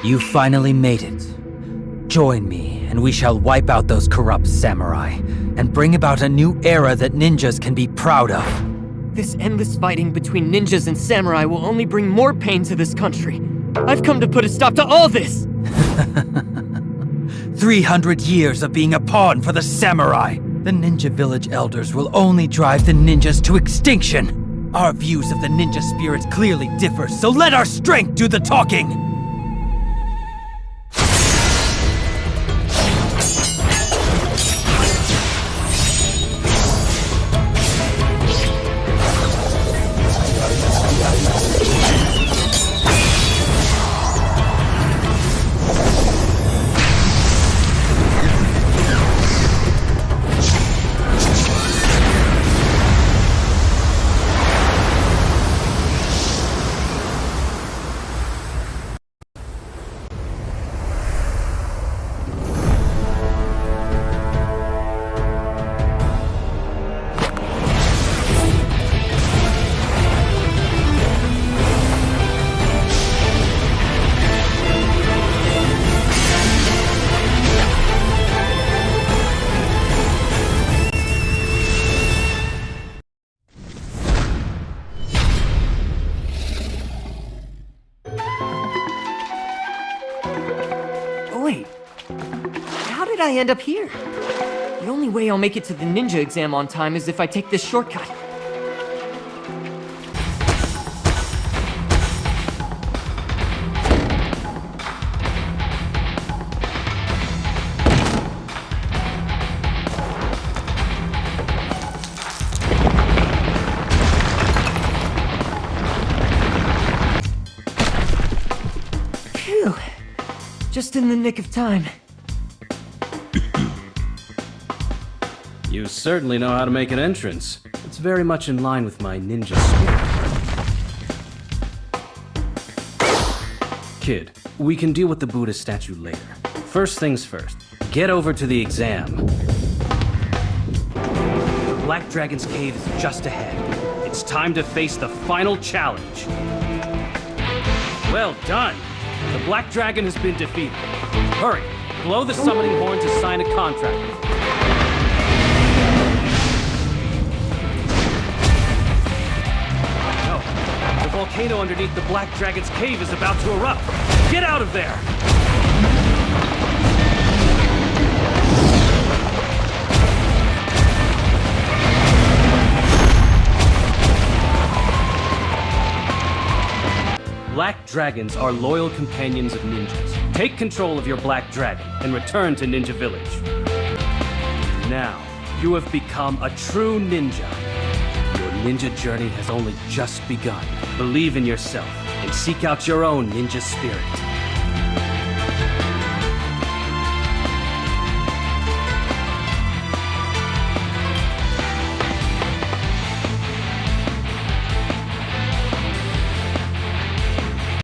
You finally made it. Join me, and we shall wipe out those corrupt samurai, and bring about a new era that ninjas can be proud of. This endless fighting between ninjas and samurai will only bring more pain to this country. I've come to put a stop to all this! 300 years of being a pawn for the samurai! The ninja village elders will only drive the ninjas to extinction! Our views of the ninja spirit clearly differ, so let our strength do the talking! Wait, how did I end up here? The only way I'll make it to the ninja exam on time is if I take this shortcut. Phew. Just in the nick of time. You certainly know how to make an entrance. It's very much in line with my ninja spirit. Kid, we can deal with the Buddha statue later. First things first, get over to the exam. The Black Dragon's cave is just ahead. It's time to face the final challenge. Well done! The Black Dragon has been defeated. Hurry, blow the summoning horn to sign a contract with him. No, the volcano underneath the Black Dragon's cave is about to erupt. Get out of there! Black dragons are loyal companions of ninjas. Take control of your Black Dragon and return to Ninja Village. Now, you have become a true ninja. Your ninja journey has only just begun. Believe in yourself and seek out your own ninja spirit.